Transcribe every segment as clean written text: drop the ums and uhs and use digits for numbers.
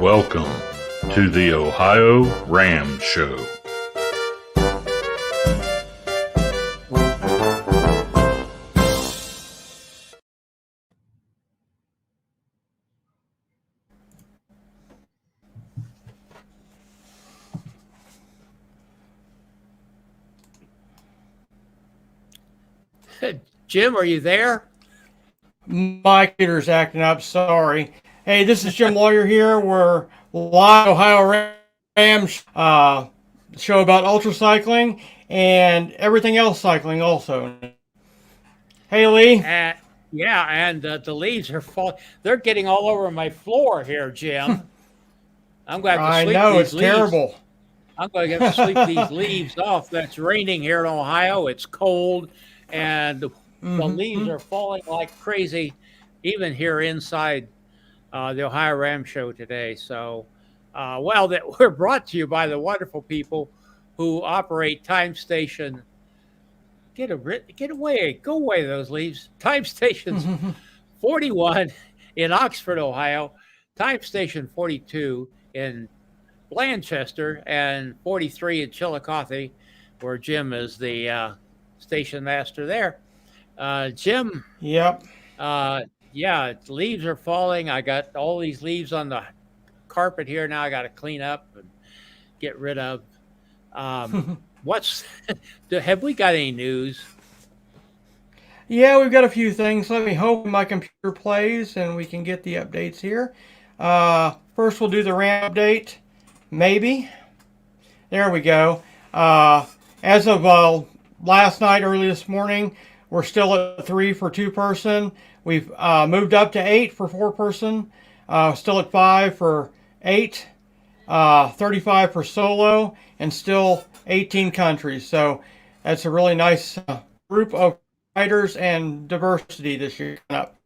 Welcome to the OhioRAAM Show. Jim, are you there? My computer's acting up. Sorry. Hey, this is Jim Lawyer here. We're live OhioRAAM show about ultracycling and everything else cycling also. Hey, Lee. Yeah, and the leaves are falling. They're getting all over my floor here, Jim. I'm going to have to sweep I know, these it's leaves. terrible. I'm going to have to sweep these leaves off. It's raining here in Ohio. It's cold, and the leaves are falling like crazy, even here inside the OhioRAAM show today. So, we're brought to you by the wonderful people who operate Time Station. Get away, go away, those leaves. Time Stations 41 in Oxford, Ohio, Time Station 42 in Blanchester, and 43 in Chillicothe, where Jim is the station master there. Jim. Yep. Yeah, leaves are falling. I got all these leaves on the carpet here now. I got to clean up and get rid of. Have we got any news? Yeah, we've got a few things. Let me hope my computer plays and we can get the updates here. First, we'll do the RAM update. Maybe. There we go. As of last night, early this morning, we're still at 3 for 2-person. We've moved up to 8 for 4-person. Still at 5 for 8. 35 for solo, and still 18 countries. So that's a really nice group of riders and diversity this year coming up.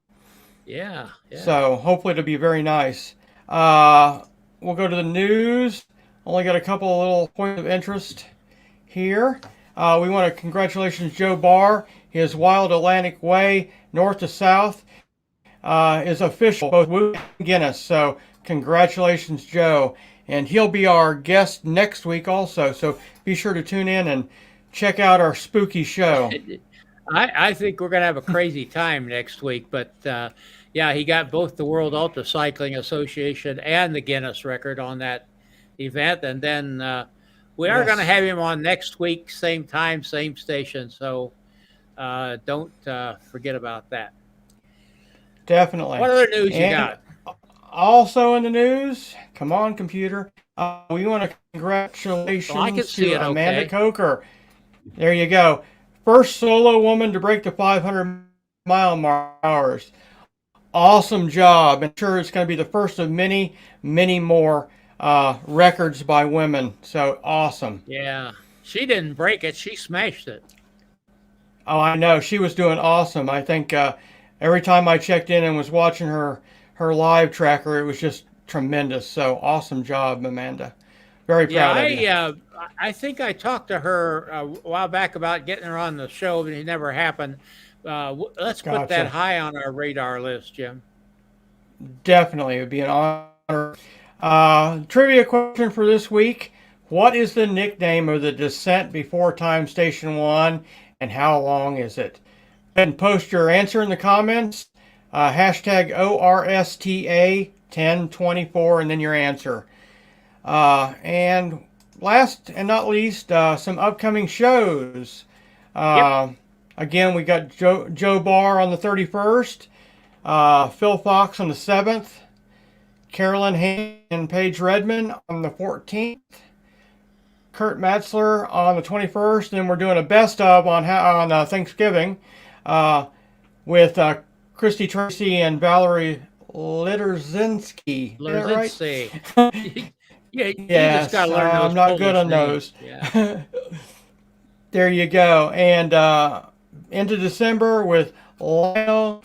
Yeah. So hopefully it'll be very nice. We'll go to the news. Only got a couple of little points of interest here. We want to congratulations Joe Barr. His Wild Atlantic Way, north to south, is official, both Woo and Guinness. So congratulations, Joe. And he'll be our guest next week also. So be sure to tune in and check out our spooky show. I think we're going to have a crazy time next week. But, he got both the World Ultra Cycling Association and the Guinness record on that event. And then we are going to have him on next week, same time, same station. So don't forget about that. Definitely. What other news you got? Also in the news, come on, computer. We want to congratulations to Amanda Coker. There you go. First solo woman to break the 500-mile hours. Awesome job. I'm sure it's going to be the first of many, many more records by women. So awesome. Yeah. She didn't break it. She smashed it. Oh, I know. She was doing awesome. I think every time I checked in and was watching her live tracker, it was just tremendous. So awesome job, Amanda. Very proud of you. I think I talked to her a while back about getting her on the show, but it never happened. Let's put that high on our radar list, Jim. Definitely. It would be an honor. Trivia question for this week. What is the nickname of the descent before Time Station 1, and how long is it? And post your answer in the comments. Hashtag ORSTA1024 and then your answer. And last and not least, some upcoming shows. Again, we got Joe Barr on the 31st, Phil Fox on the 7th, Carolyn Haynes and Paige Redmond on the 14th, Kurt Matzler on the 21st, and then we're doing a best of on Thanksgiving with Christy Tracy and Valerie Litterzinski. Right? You just gotta learn those I'm not good on those. Yeah. There you go. And into December with Lionel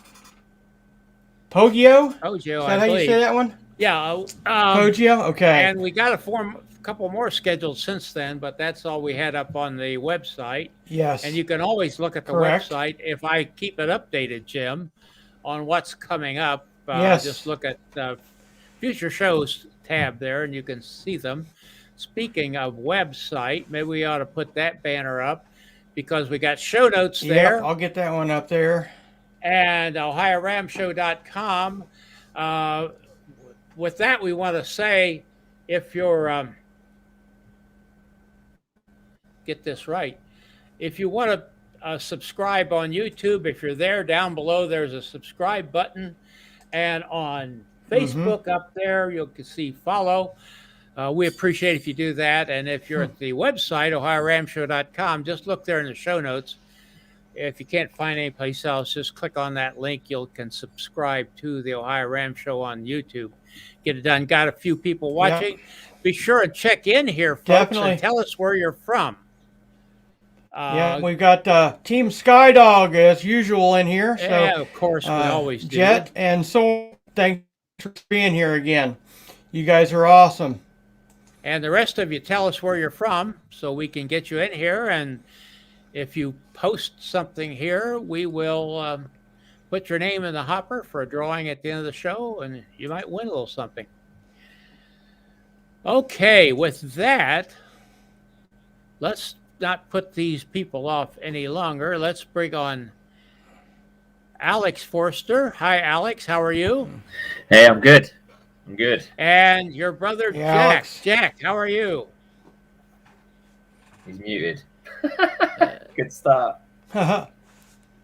Poggio. Is that how you say that one? Yeah. Poggio? Okay. And we got a couple more scheduled since then, but that's all we had up on the website. Yes. And you can always look at the website if I keep it updated, Jim, on what's coming up. Just look at future shows tab there, and you can see them. Speaking of website, maybe we ought to put that banner up because we got show notes there. Yep, I'll get that one up there. And OhioRAAMshow.com. With that, we want to say, if you're get this right, if you want to subscribe on YouTube, if you're there, down below there's a subscribe button, and on Facebook up there you can see follow. We appreciate if you do that, and if you're at the website OhioRAAMshow.com, just look there in the show notes. If you can't find any place else, just click on that link. You can subscribe to the Ohio Ram Show on YouTube. Get it done. Got a few people watching. Yep. Be sure and check in here, folks, Definitely. And tell us where you're from. Yeah, we've got Team Skydog as usual in here. So, yeah, of course, we always do. Jet and so thanks for being here again. You guys are awesome. And the rest of you, tell us where you're from so we can get you in here. And if you post something here, we will put your name in the hopper for a drawing at the end of the show, and you might win a little something. Okay, with that, let's not put these people off any longer. Let's bring on Alex Forster. Hi, Alex. How are you? Hey, I'm good. I'm good. And your brother, Jack. Alex. Jack, how are you? He's muted. Good start.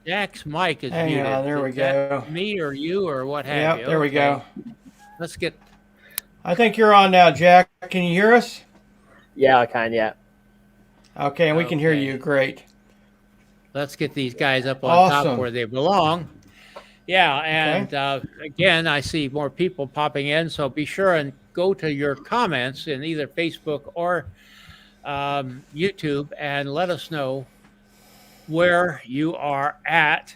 Jack's mic is Hang muted. on, there we go. Me or you or what have you? There we go. Let's get. I think you're on now, Jack. Can you hear us? Yeah, I can. Yeah. Okay, and we can hear you. Great. Let's get these guys up on top where they belong. Yeah, and again, I see more people popping in, so be sure and go to your comments in either Facebook or YouTube and let us know where you are at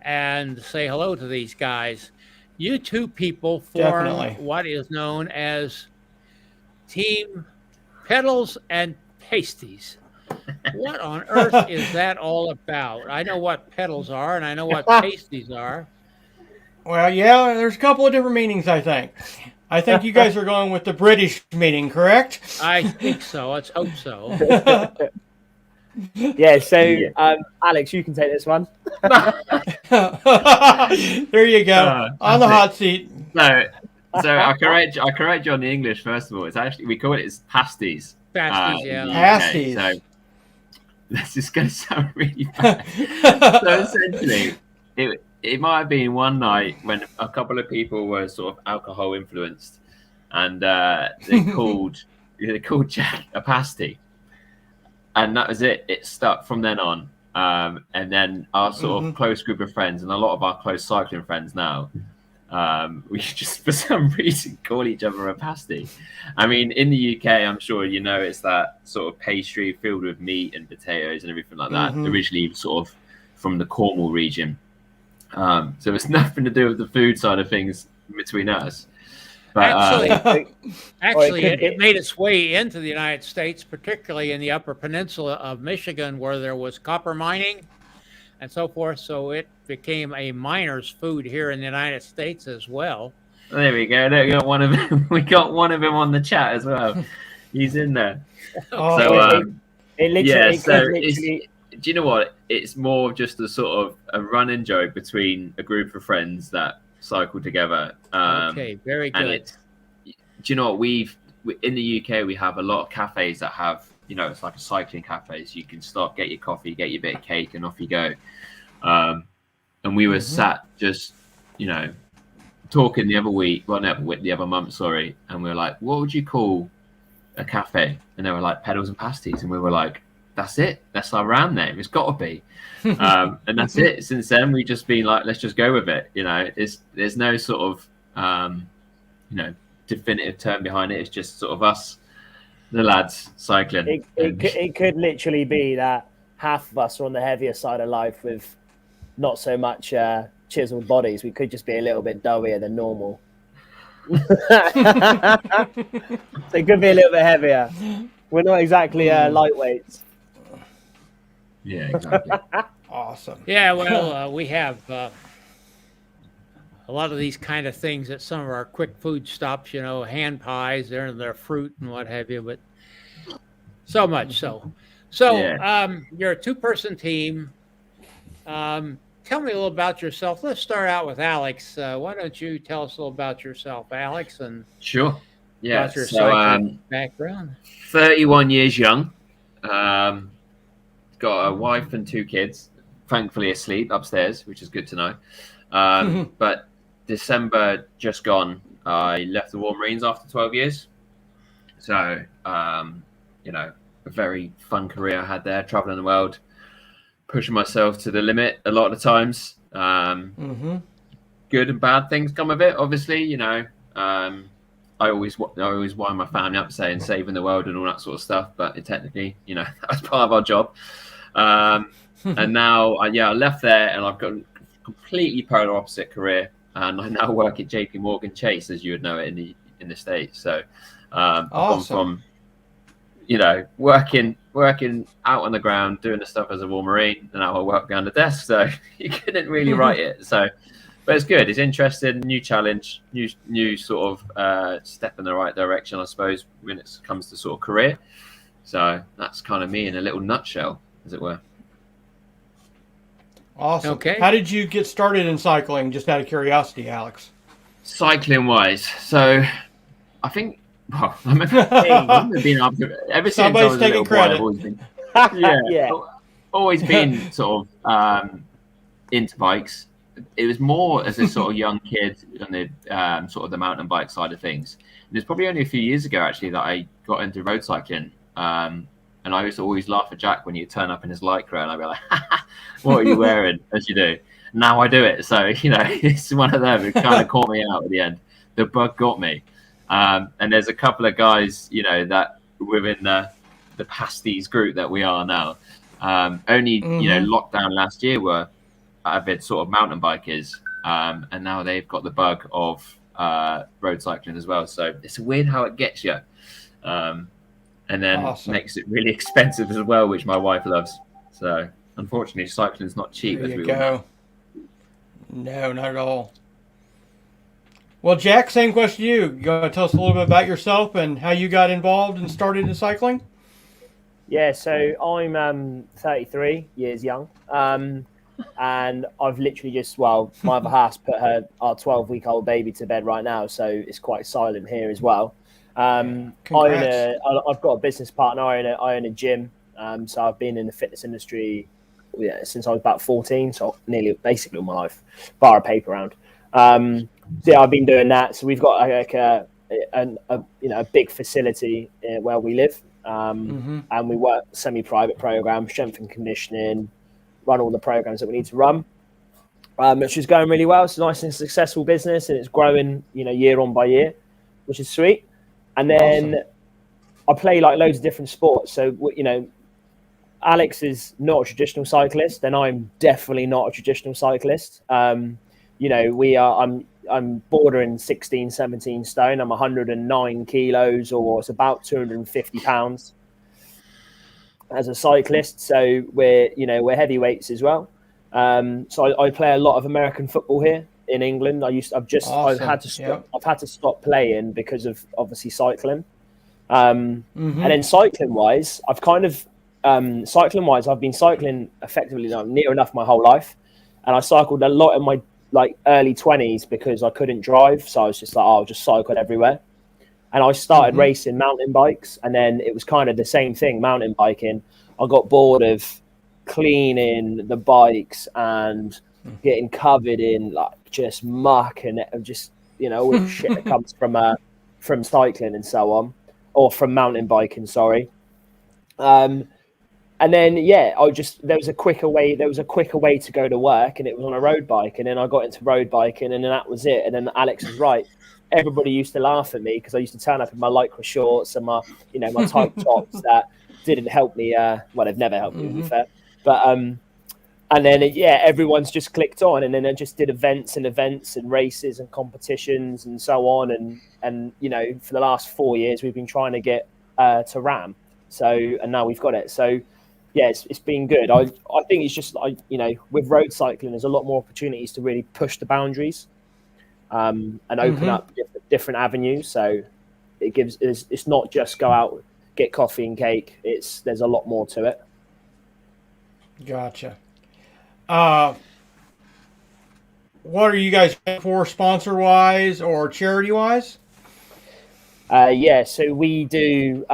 and say hello to these guys. You two people form what is known as Team Pedals and Pasties. What on earth is that all about? I know what pedals are, and I know what pasties are. Well, yeah, there's a couple of different meanings, I think. I think you guys are going with the British meaning, correct? I think so. Let's hope so. Yeah, so Alex, you can take this one. There you go. On the hot seat. So I correct you on the English, first of all. It's actually, we call it pasties, yeah. Pasties. So this is going to sound really bad. So essentially, it might have been one night when a couple of people were sort of alcohol influenced, and they called Jack a pasty, and that was it. It stuck from then on. And then our sort of close group of friends, and a lot of our close cycling friends now, we just for some reason call each other a pasty. I mean, in the UK, I'm sure you know, it's that sort of pastry filled with meat and potatoes and everything like that. Originally, sort of from the Cornwall region. So it's nothing to do with the food side of things between us. But, actually, it made its way into the United States, particularly in the Upper Peninsula of Michigan, where there was copper mining and so forth. So it became a miner's food here in the United States as well. There we go. We got one of them. We got one of them on the chat as well. He's in there. Do you know what? It's more just a sort of a running joke between a group of friends that cycle together. Okay, very good. Do you know what? We in the UK, we have a lot of cafes that have, you know, it's like a cycling cafe. So you can stop, get your coffee, get your bit of cake, and off you go. And we were sat just, you know, talking the other month, sorry. And we were like, what would you call a cafe? And they were like, Pedals and Pasties. And we were like, that's it. That's our RAM name. It's got to be. And that's it. Since then, we've just been like, let's just go with it. You know, there's no sort of, you know, definitive term behind it. It's just sort of us, the lads, cycling. It could literally be that half of us are on the heavier side of life with not so much chiseled bodies. We could just be a little bit doughier than normal. So it could be a little bit heavier. We're not exactly lightweights. Yeah, exactly. Awesome. Yeah, well, we have a lot of these kind of things at some of our quick food stops, hand pies, they're fruit and what have you, but so much so. So Yeah. you're a two-person team. Tell me a little about yourself. Let's start out with Alex. Why don't you tell us a little about yourself, Alex, and Sure. Yeah. about your So, cycling background? 31 years young. Got a wife and 2 kids. Thankfully asleep upstairs, which is good to know. But December just gone, I left the War Marines after 12 years. So, a very fun career I had there, traveling the world, pushing myself to the limit a lot of the times. Good and bad things come of it, obviously. I always wind my family up saying saving the world and all that sort of stuff, but technically, that's part of our job. And now, I left there, and I've got a completely polar opposite career, and I now work at JP Morgan Chase, as you would know it in the States. So I've gone from working out on the ground, doing the stuff as a War Marine, and now I work behind the desk. So you couldn't really write it. So, but it's good. It's interesting, new challenge, new sort of step in the right direction, I suppose, when it comes to sort of career. So that's kind of me in a little nutshell, as it were. Awesome. Okay. How did you get started in cycling, just out of curiosity, Alex? Cycling wise, so I think, well, I've been up to, ever since Somebody's I was a taking little boy, credit. I've always been, Yeah. always been sort of into bikes. It was more as a sort of young kid on the sort of the mountain bike side of things. And it's probably only a few years ago actually that I got into road cycling. And I used to always laugh at Jack when he'd turn up in his Lycra, and I'd be like, "What are you wearing?" As you do. Now I do it, so it's one of them. It kind of caught me out at the end. The bug got me. And there's a couple of guys, that within the Pasties group that we are now. Only lockdown last year were avid sort of mountain bikers, and now they've got the bug of road cycling as well. So it's weird how it gets you. And then makes it really expensive as well, which my wife loves. So unfortunately, cycling is not cheap. There as you we all know. No, not at all. Well, Jack, same question to you. You want to tell us a little bit about yourself and how you got involved and started in cycling? Yeah, so I'm 33 years young, and I've literally just, my other half's put our 12-week-old baby to bed right now, so it's quite silent here as well. I've got a business partner. I own a gym, so I've been in the fitness industry since I was about 14, so basically all my life, bar a paper round. I've been doing that. So we've got a big facility where we live, and we work semi-private program, strength and conditioning, run all the programs that we need to run, which is going really well. It's a nice and successful business, and it's growing, year on by year, which is sweet. And then I play like loads of different sports. So, Alex is not a traditional cyclist, and I'm definitely not a traditional cyclist. I'm bordering 16, 17 stone. I'm 109 kilos, or it's about 250 pounds as a cyclist. So we're heavyweights as well. So I play a lot of American football here in England. I've had to stop playing because of obviously cycling. And then cycling wise, I've been cycling effectively near enough my whole life, and I cycled a lot in my early 20s because I couldn't drive, so I was just I'll just cycle everywhere. And I started racing mountain bikes, and then it was kind of the same thing, mountain biking. I got bored of cleaning the bikes and getting covered in just muck and just all the shit that comes from cycling and so on, or from mountain biking, sorry. And then there was a quicker way to go to work, and it was on a road bike. And then I got into road biking, and then that was it. And then Alex was right. Everybody used to laugh at me because I used to turn up in my Lycra shorts and my my tight tops that didn't help me. They've never helped me, to be fair. But and then everyone's just clicked on, and then I just did events and races and competitions and so on. And for the last 4 years we've been trying to get to RAM. So, and now we've got it. So yeah, it's been good. I think it's just with road cycling, there's a lot more opportunities to really push the boundaries. and open up different avenues. So it's not just go out, get coffee and cake. There's a lot more to it. Gotcha. What are you guys for, sponsor wise or charity wise? So we do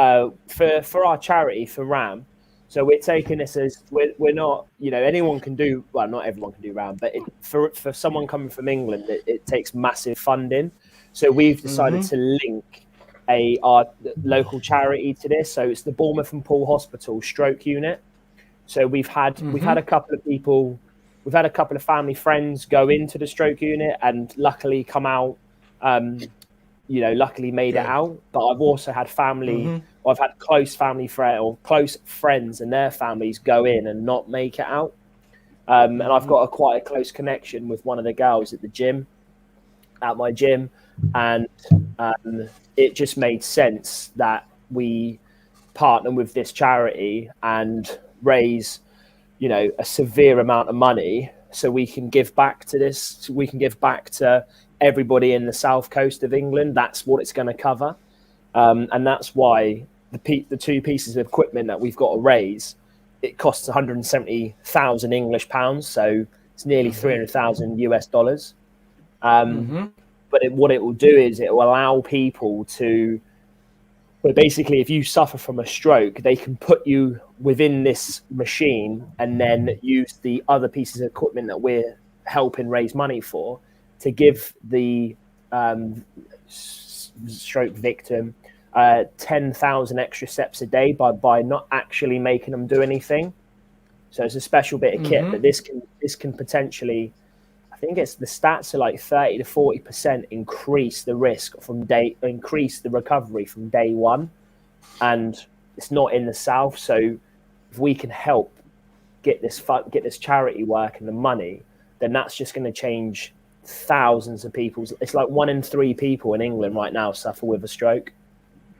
for our charity for RAM. So we're taking this as we're not, anyone can do, well, not everyone can do RAM, but for someone coming from England, it takes massive funding. So we've decided to link our local charity to this. So it's the Bournemouth Hospital Stroke Unit. So we've had a couple of people, we've had a couple of family friends go into the stroke unit and luckily come out. Luckily made it out. But I've also had I've had close family or close friends and their families go in and not make it out. And I've got quite a close connection with one of the girls at my gym. And it just made sense that we partner with this charity and raise, a severe amount of money so we can give back to this. So we can give back to everybody in the south coast of England. That's what it's going to cover, and that's why the two pieces of equipment that we've got to raise, it costs 170,000 English pounds, so it's nearly 300,000 US dollars. But what it will do is it will allow people to, but basically, if you suffer from a stroke, they can put you within this machine and then use the other pieces of equipment that we're helping raise money for to give the stroke victim 10,000 extra steps a day by not actually making them do anything. So it's a special bit of kit, but this can potentially, I think it's the stats are like 30 to 40% increase the risk increase the recovery from day one, and it's not in the south. So if we can help get this charity work and the money, then that's just going to change thousands of people. It's like 1 in 3 people in England right now suffer with a stroke.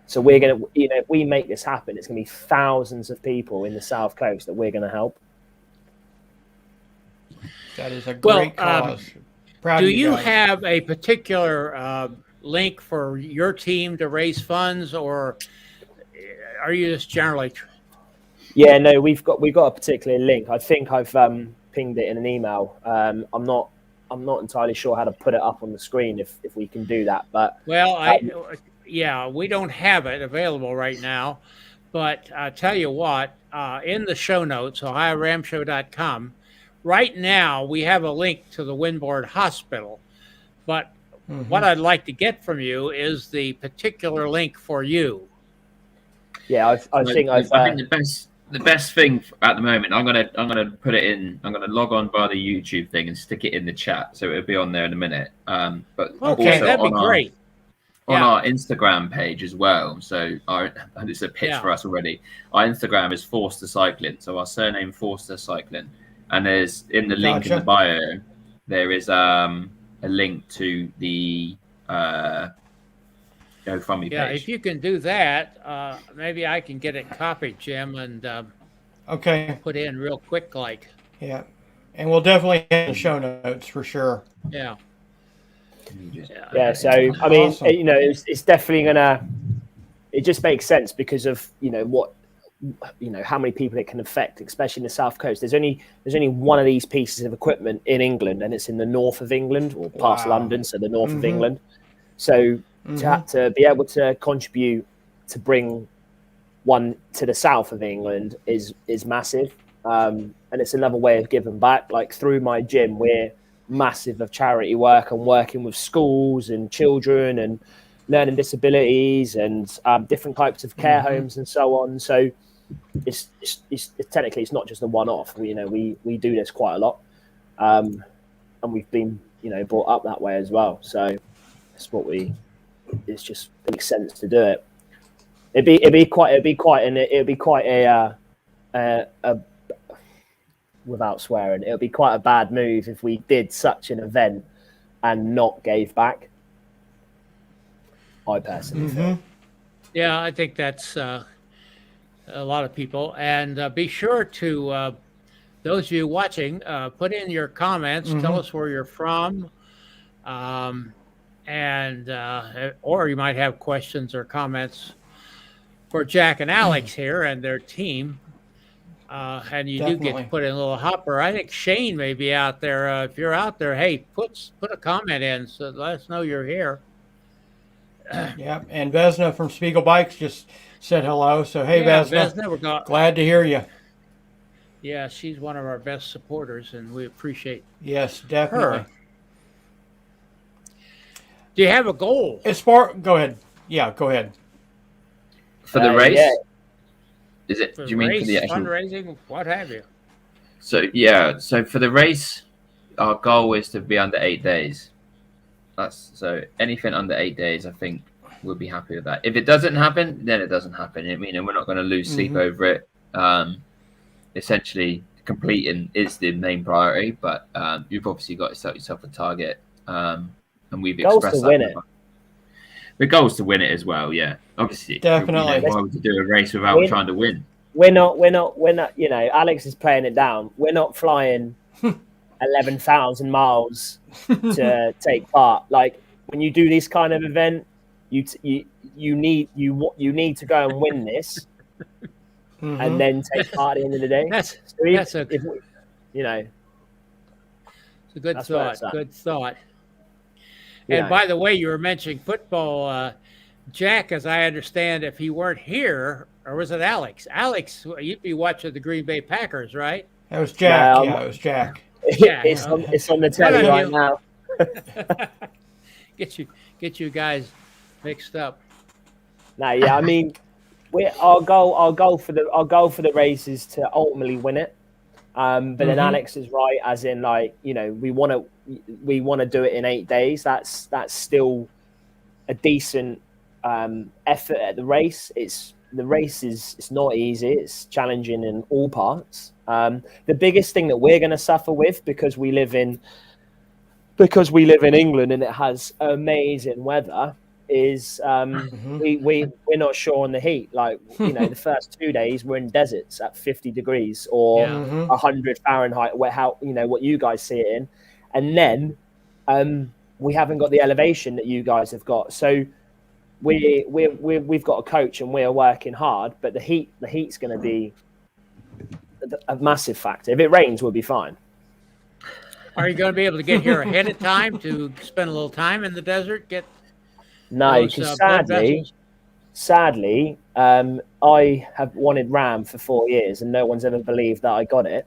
So we're going to, if we make this happen, it's going to be thousands of people in the south coast that we're going to help. That is a great cause. Do you have a particular link for your team to raise funds, or are you just generally? Yeah, no, we've got a particular link. I think I've pinged it in an email. I'm not entirely sure how to put it up on the screen if we can do that. But we don't have it available right now. But I tell you what, in the show notes, OhioRAAMshow.com, right now we have a link to the Bournemouth Hospital. But what I'd like to get from you is the particular link for you. Yeah, I think the best thing at the moment, I'm gonna put it in. I'm gonna log on via the YouTube thing and stick it in the chat, so it'll be on there in a minute. But okay, also that'd be great. On our Instagram page as well. So it's a pitch for us already. Our Instagram is Forster Cycling. So our surname Forster Cycling, and there's in the link in the bio, there is a link to the GoFundMe page. Yeah, if you can do that, maybe I can get it copied, Jim, and put in real quick, like. Yeah, and we'll definitely have the show notes for sure. Yeah. Yeah. So I mean, it's definitely gonna. It just makes sense because of how many people it can affect, especially in the south coast. There's only one of these pieces of equipment in England, and it's in the north of England or past London, so the north of England. So to be able to contribute to bring one to the south of England is massive, and it's another way of giving back. Like through my gym, we're massive of charity work and working with schools and children and learning disabilities and different types of care homes and so on. So it's technically it's not just a one-off. We do this quite a lot, and we've been brought up that way as well. So it's what it's just makes sense to do it. It'd be quite a without swearing, it would be quite a bad move if we did such an event and not gave back. I personally feel. Yeah, I think that's a lot of people. And be sure to, those of you watching, put in your comments. Tell us where you're from. Or you might have questions or comments for Jack and Alex here and their team. And you do get Definitely. to put in a little hopper. I think Shane may be out there. If you're out there, hey, put a comment in so let us know you're here. Yeah, and Vesna from Spiegel Bikes just said hello. So hey, Yeah, Vesna, glad to hear you. Yeah, she's one of our best supporters, and we appreciate Yes, definitely. her. Do you have a goal Go ahead. Yeah, go ahead. For the race? Yeah. Is it? for Do you mean race, for the actual? fundraising, what have you? So yeah. So for the race, our goal is to be under 8 days. So anything under 8 days, I think we'll be happy with that. If it doesn't happen, then it doesn't happen. I mean, and we're not going to lose sleep over it. Essentially, completing is the main priority, but you've obviously got to set yourself a target, and we've Goals expressed to win that. it. The goal is to win it as well. Yeah, obviously. Definitely. Why would you do a race without trying to win? We're not. You know, Alex is playing it down. We're not flying 11,000 miles to take part. Like when you do this kind of event, you need to go and win this, and then take part at the end of the day. That's a good That's where thought. it's at. Good thought. Yeah. And by the way, you were mentioning football. Jack, as I understand, if he weren't here, or was it Alex? Alex, you'd be watching the Green Bay Packers, right? That was Jack. No, Yeah, it was Jack. Yeah. it's on the telly What right now. Get you guys mixed up. No, yeah, I mean, our goal for the race is to ultimately win it. But then Alex is right, as in, like, you know, we want to do it in 8 days. That's still a decent effort at the race. It's not easy. It's challenging in all parts. The biggest thing that we're going to suffer with, because we live in England and it has amazing weather, is we're not sure on the heat. Like, you know, the first 2 days we're in deserts at 50 degrees or 100 Fahrenheit, what you guys see it in, and then we haven't got the elevation that you guys have got. So we've got a coach and we're working hard, but the heat's going to be a massive factor. If it rains, we'll be fine. Are you going to be able to get here ahead of time to spend a little time in the desert? No, because sadly, I have wanted RAM for 4 years and no one's ever believed that I got it.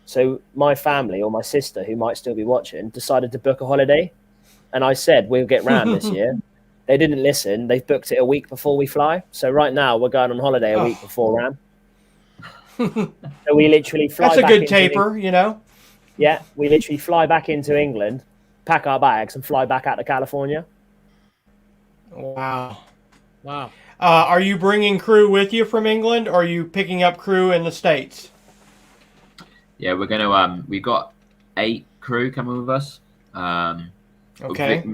So my family, or my sister, who might still be watching, decided to book a holiday. And I said, we'll get RAM this year. They didn't listen. They've booked it a week before we fly. So right now we're going on holiday a week before RAM. So we literally fly That's a back good into taper, you know? Yeah, we literally fly back into England, pack our bags, and fly back out to California. Wow. Wow. Are you bringing crew with you from England, or are you picking up crew in the States? Yeah, we're going to. We've got 8 crew coming with us. Okay.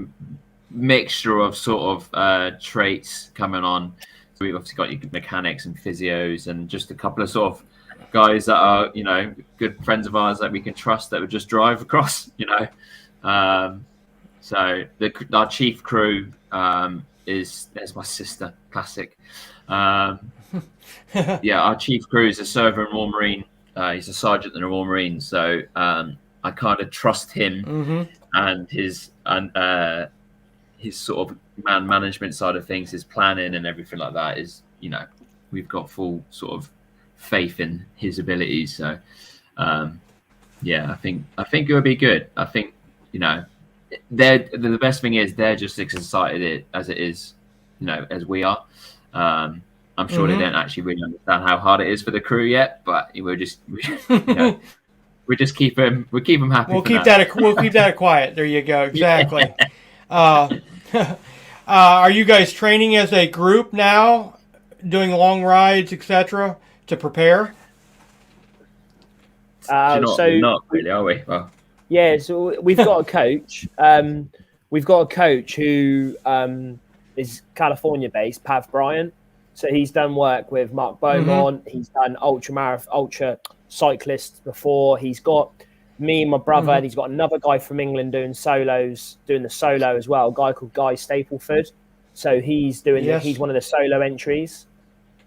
Mixture of sort of traits coming on. So we've obviously got your mechanics and physios, and just a couple of sort of guys that are, you know, good friends of ours that we can trust that would just drive across, you know. So our chief crew is my sister, classic. Yeah, our chief crew is a server in Royal Marine. He's a sergeant in the Royal Marine, so I kind of trust him and his sort of man management side of things, his planning and everything like that is, you know, we've got full sort of faith in his abilities. So yeah, I think it would be good. I think, you know, the best thing is they're just as excited as it is, you know, as we are. I'm sure they don't actually really understand how hard it is for the crew yet, but we'll just keep them happy. We'll keep that quiet. There you go. Exactly. Are you guys training as a group now, doing long rides, etc., to prepare? Not really, are we? Well, yeah, so we've got a coach. We've got a coach who is California based, Pav Bryant. So he's done work with Mark Beaumont. He's done ultra cyclists before. He's got me and my brother, and he's got another guy from England doing the solo as well, a guy called Guy Stapleford. So he's doing he's one of the solo entries.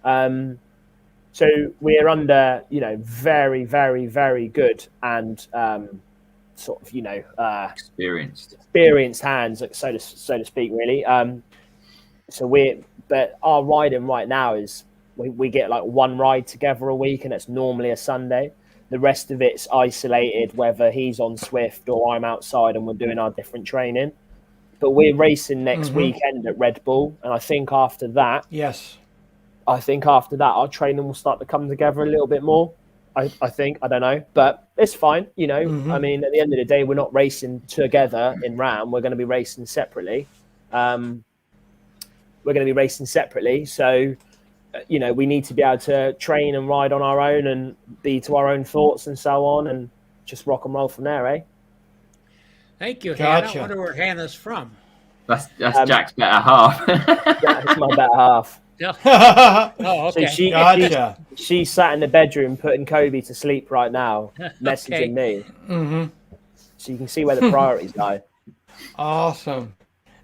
So we're under, very, very, very good and sort of, experienced hands, so to speak, really. But our riding right now is we get like one ride together a week, and it's normally a Sunday. The rest of it's isolated, whether he's on Swift or I'm outside and we're doing our different training. But we're racing next weekend at Red Bull, and I think after that, our training will start to come together a little bit more. I think, I don't know, but it's fine. I mean, at the end of the day, we're not racing together in RAM. We're going to be racing separately. So, we need to be able to train and ride on our own and be to our own thoughts and so on, and just rock and roll from there, eh? Thank you, Hannah. I wonder where Hannah's from. That's Jack's better half. That's my better half. Oh, okay. So she sat in the bedroom putting Kobe to sleep right now, messaging me. So you can see where the priorities lie. Awesome.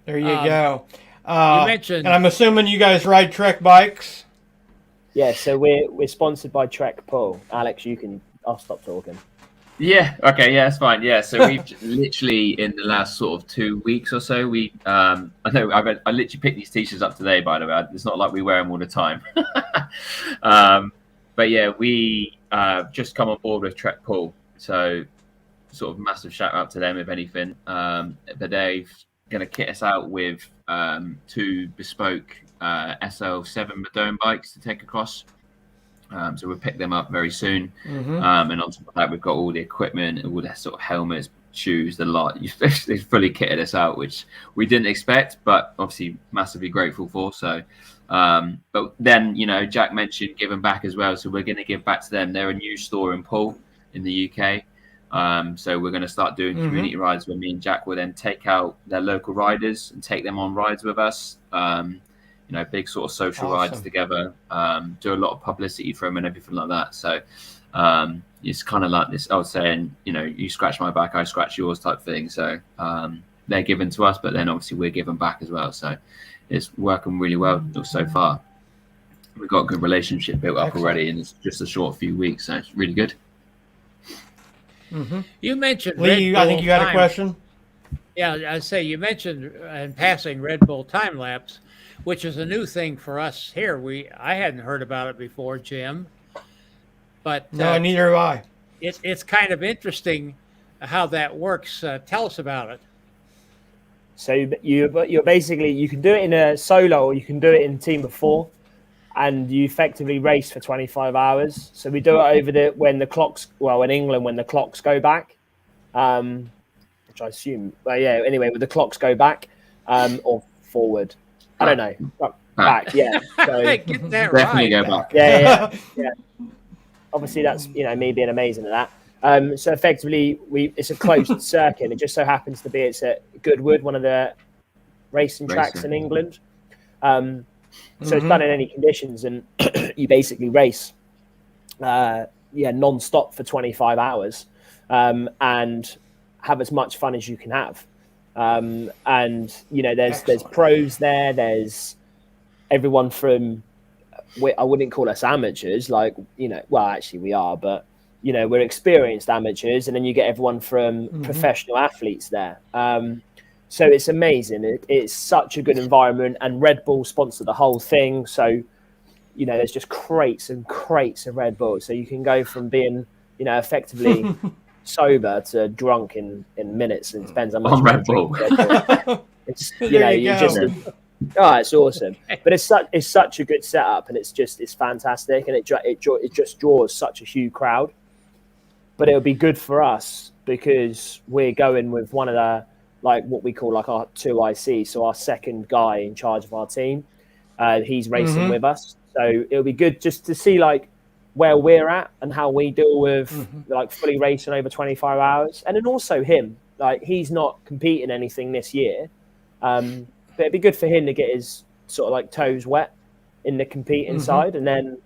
There you go. You mentioned, and I'm assuming you guys ride Trek bikes. Yeah, so we're sponsored by Trek Pull. Alex, I'll stop talking. Yeah. Okay. Yeah, that's fine. Yeah. So we've literally in the last sort of 2 weeks or so, I literally picked these t-shirts up today, by the way. It's not like we wear them all the time. But yeah, we just come on board with Trek Pull. So sort of massive shout out to them, if anything. But they're going to kit us out with 2 bespoke SL7 Madone bikes to take across. So we'll pick them up very soon. And on top of that, we've got all the equipment, all the sort of helmets, shoes, the lot. They've fully kitted us out, which we didn't expect, but obviously massively grateful for. So, but then, Jack mentioned giving back as well. So we're going to give back to them. They're a new store in Poole in the UK. So we're going to start doing community rides where me and Jack will then take out their local riders and take them on rides with us. Big sort of social rides together, do a lot of publicity for them and everything like that. So it's kind of like this, I was saying, you scratch my back, I scratch yours type thing. So they're given to us, but then obviously we're giving back as well. So it's working really well so far. We've got a good relationship built up already, and it's just a short few weeks. So it's really good. You mentioned Lee, I think you had a question. Yeah, I say you mentioned in passing Red Bull time lapse, which is a new thing for us here. I hadn't heard about it before, Jim. But no, neither have I. It's kind of interesting how that works. Tell us about it. So you're basically, you can do it in a solo or you can do it in team of 4, and you effectively race for 25 hours. So we do it in England when the clocks go back, which I assume. Well, yeah. Anyway, when the clocks go back or forward. I don't know. Back, yeah. So, get that definitely right. go back. Yeah. Obviously, that's me being amazing at that. So effectively, it's a closed circuit. It just so happens to be it's at Goodwood, one of the racing tracks in England. So it's done in any conditions, and you basically race, non-stop for 25 hours, and have as much fun as you can have. And there's pros there. There's everyone from, I wouldn't call us amateurs, well, actually we are, but we're experienced amateurs, and then you get everyone from professional athletes there. So it's amazing. It's such a good environment, and Red Bull sponsor the whole thing. So there's just crates and crates of Red Bull. So you can go from being effectively sober to drunk in minutes. It depends how much on Red Bull. It's it's awesome. But it's such a good setup, and it's fantastic, and it just draws such a huge crowd. But it'll be good for us because we're going with one of the what we call our 2IC, so our second guy in charge of our team. He's racing with us, so it'll be good just to see where we're at and how we deal with fully racing over 25 hours. And then also him, he's not competing anything this year. But it'd be good for him to get his sort of toes wet in the competing side, and then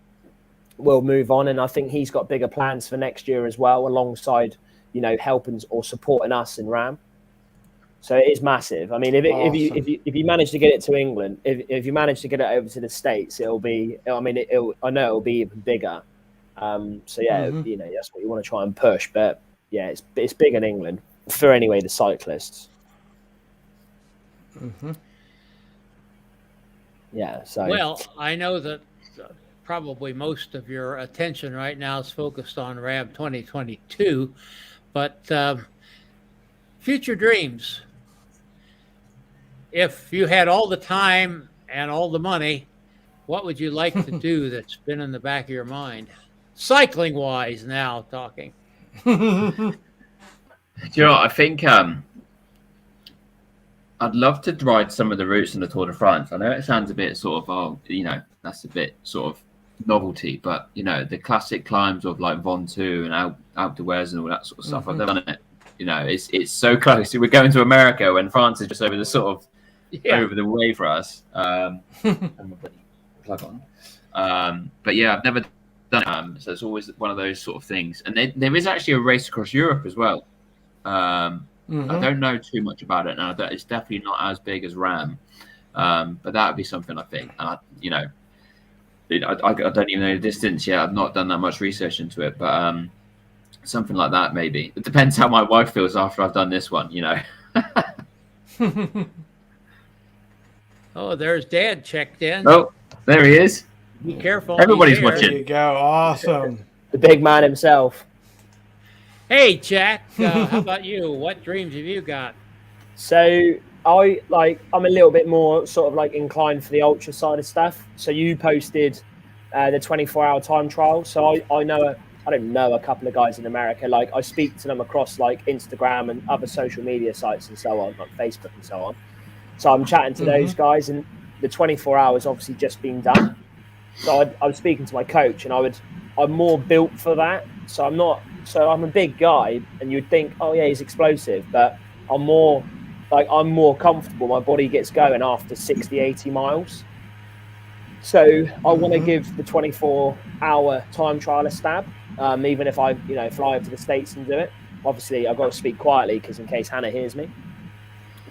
we'll move on. And I think he's got bigger plans for next year as well, alongside helping or supporting us in RAM. So it is massive. I mean, if you manage to get it to England, if you manage to get it over to the States, it'll be. I mean, I know it'll be even bigger. So yeah, that's what you want to try and push. But yeah, it's big in England for the cyclists. Mm-hmm. Yeah. So well, I know that probably most of your attention right now is focused on RAM 2022, but future dreams. If you had all the time and all the money, what would you like to do that's been in the back of your mind? Cycling wise now talking. Do you know what? I think I'd love to ride some of the routes in the Tour de France. I know it sounds a bit sort of, that's a bit sort of novelty, but the classic climbs of like Ventoux and Alpe d'Huez and all that sort of stuff. I've done it. It's so close. We're going to America when France is just over the sort of over the way for us. Plug on. But yeah, I've never done it. So it's always one of those sort of things. And there is actually a race across Europe as well. I don't know too much about it now. It's definitely not as big as RAM. But that would be something I think. I don't even know the distance yet. I've not done that much research into it, but something like that maybe. It depends how my wife feels after I've done this one, Oh, there's Dad checked in. Oh, there he is. Be careful. Everybody's He's here. watching. There you go. Awesome. the big man himself. Hey, Jack. How about you? What dreams have you got? So I'm a little bit more sort of like inclined for the ultra side of stuff. So you posted the 24-hour time trial. So I don't know a couple of guys in America. Like I speak to them across like Instagram and other social media sites and so on, like Facebook and so on. So I'm chatting to those guys, and the 24 hours obviously just been done. So I was speaking to my coach, and I'm more built for that. So I'm a big guy, and you'd think, oh yeah, he's explosive, but I'm more comfortable. My body gets going after 60, 80 miles. So I want to give the 24-hour time trial a stab, even if I fly over to the States and do it. Obviously, I've got to speak quietly because in case Hannah hears me.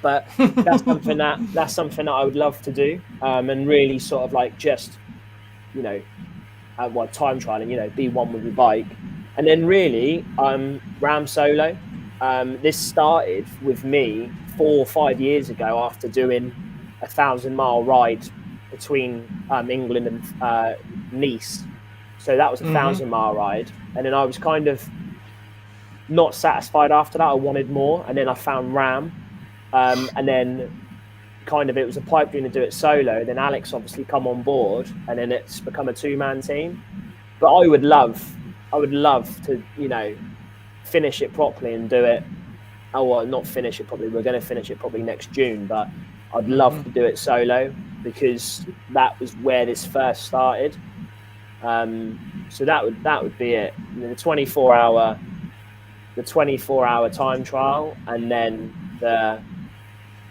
But that's something that I would love to do, and really sort of like just time trial and be one with the bike, and then really RAM solo. This started with me 4 or 5 years ago after doing a 1,000-mile ride between England and Nice. So that was a 1,000-mile ride, and then I was kind of not satisfied after that. I wanted more, and then I found RAM. And then kind of it was a pipe dream to do it solo. Then Alex obviously come on board, and then it's become a 2-man team. But I would love to, finish it properly and do it. Oh, well, not finish it properly. We're going to finish it probably next June, but I'd love to do it solo because that was where this first started. So that would be it. And then the 24-hour time trial, and then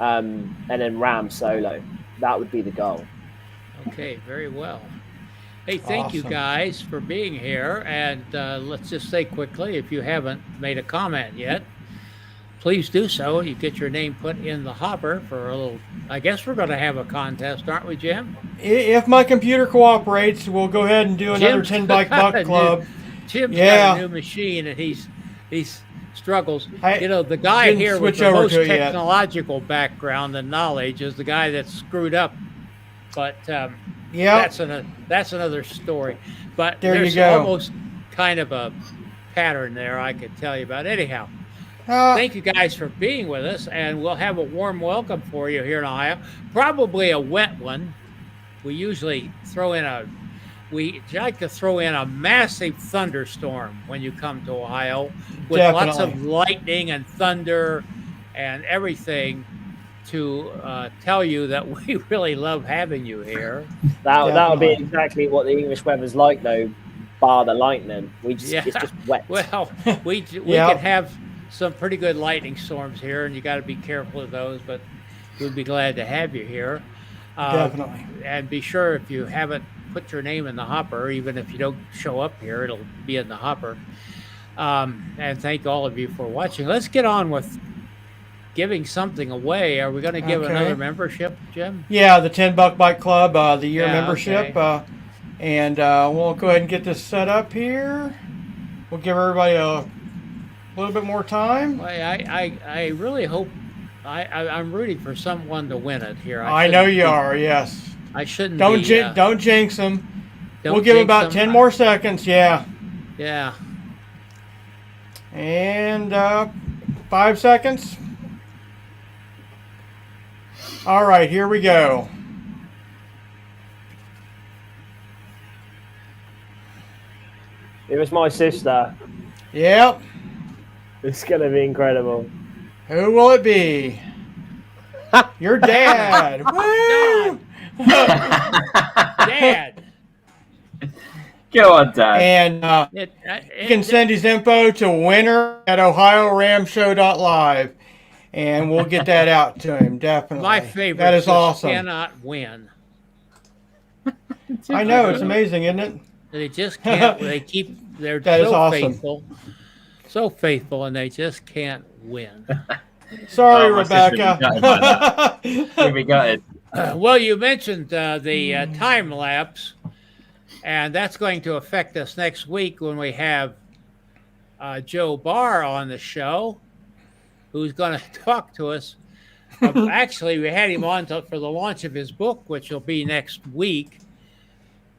and then RAM solo. That would be the goal. Okay, very well. Hey, thank you guys for being here. And let's just say quickly, if you haven't made a comment yet, please do so. You get your name put in the hopper for a little. I guess we're going to have a contest, aren't we, Jim? If my computer cooperates, we'll go ahead and do another 10 Bike Buck Club. Jim's got a new machine, and he's struggles. The guy here with the most technological background and knowledge is the guy that's screwed up. But that's another story. But there's almost kind of a pattern there I could tell you about. Anyhow, thank you guys for being with us, and we'll have a warm welcome for you here in Ohio. Probably a wet one. We usually like to throw in a massive thunderstorm when you come to Ohio with lots of lightning and thunder and everything to tell you that we really love having you here. That would be exactly what the English weather's like, though, bar the lightning. It's just wet. Well, we can have some pretty good lightning storms here, and you got to be careful of those, but we'd be glad to have you here. Definitely. And be sure, if you haven't put your name in the hopper, even if you don't show up here, it'll be in the hopper. And thank all of you for watching. Let's get on with giving something away. Are we going to give Okay. another membership, Jim? Yeah, the $10 Bike Club, the year Yeah, membership. okay. And we'll go ahead and get this set up here. We'll give everybody a little bit more time. Well, I really hope I'm rooting for someone to win it here. I know shouldn't you be- are, yes. I shouldn't Don't be, don't jinx them. don't We'll give them jinx about them. 10 more seconds, yeah. Yeah. And 5 seconds. All right, here we go. It was my sister. Yep. It's going to be incredible. Who will it be? Your dad. Woo! Dad. Go on, Dad. And you can send his info to winner at OhioRAAMshow.live, and we'll get that out to him, definitely. My favorite. That is just awesome. Cannot win. I know, it's amazing, isn't it? They just can't. They're That is so awesome. faithful, and they just can't win. Sorry, Oh, my sister would be gutted by Rebecca. Here we go. Well, you mentioned the time lapse, and that's going to affect us next week when we have Joe Barr on the show, who's going to talk to us. Actually, we had him on for the launch of his book, which will be next week.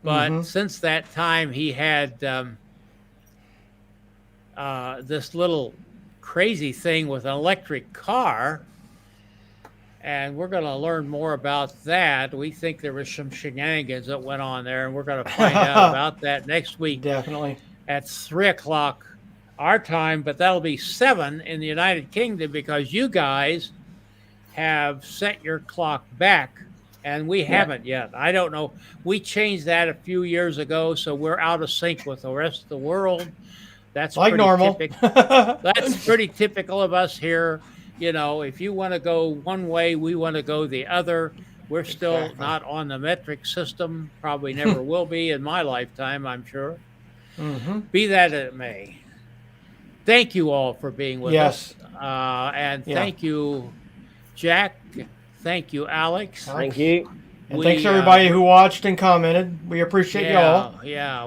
But since that time, he had this little crazy thing with an electric car. And we're going to learn more about that. We think there was some shenanigans that went on there, and we're going to find out about that next week Definitely. at 3 o'clock our time. But that'll be 7 in the United Kingdom because you guys have set your clock back, and we haven't yet. I don't know. We changed that a few years ago, so we're out of sync with the rest of the world. That's Like pretty normal. That's pretty typical of us here. You know, if you want to go one way, we want to go the other. We're still Exactly. not on the metric system. Probably never will be in my lifetime, I'm sure. Be that as it may. Thank you all for being with us. And thank you, Jack. Thank you, Alex. Thank you. And thanks everybody who watched and commented. We appreciate y'all. Yeah,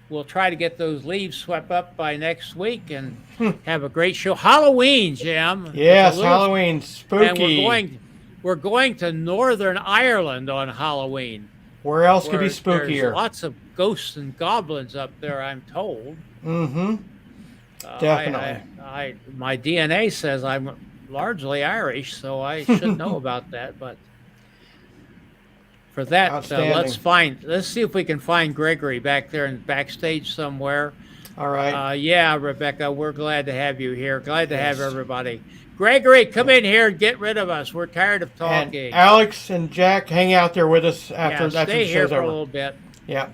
we'll try to get those leaves swept up by next week and have a great show. Halloween, Jim. Yes, It's a little- Halloween, spooky. And we're going to Northern Ireland on Halloween. Where else could be where spookier? There's lots of ghosts and goblins up there, I'm told. Definitely. My DNA says I'm largely Irish, so I should know about that. But for that, Outstanding. let's see if we can find Gregory back there in backstage somewhere. All right. Yeah, Rebecca, we're glad to have you here. Glad to have everybody. Gregory, come in here and get rid of us. We're tired of And talking. Alex and Jack hang out there with us after Yeah, after stay the here show's for over. a little bit. Yeah.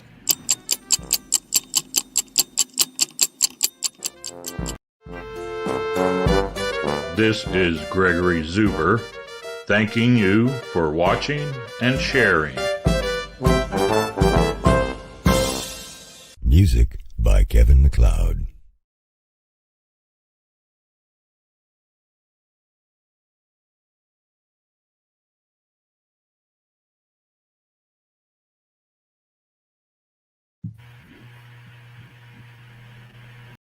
This is Gregory Zuber, thanking you for watching and sharing.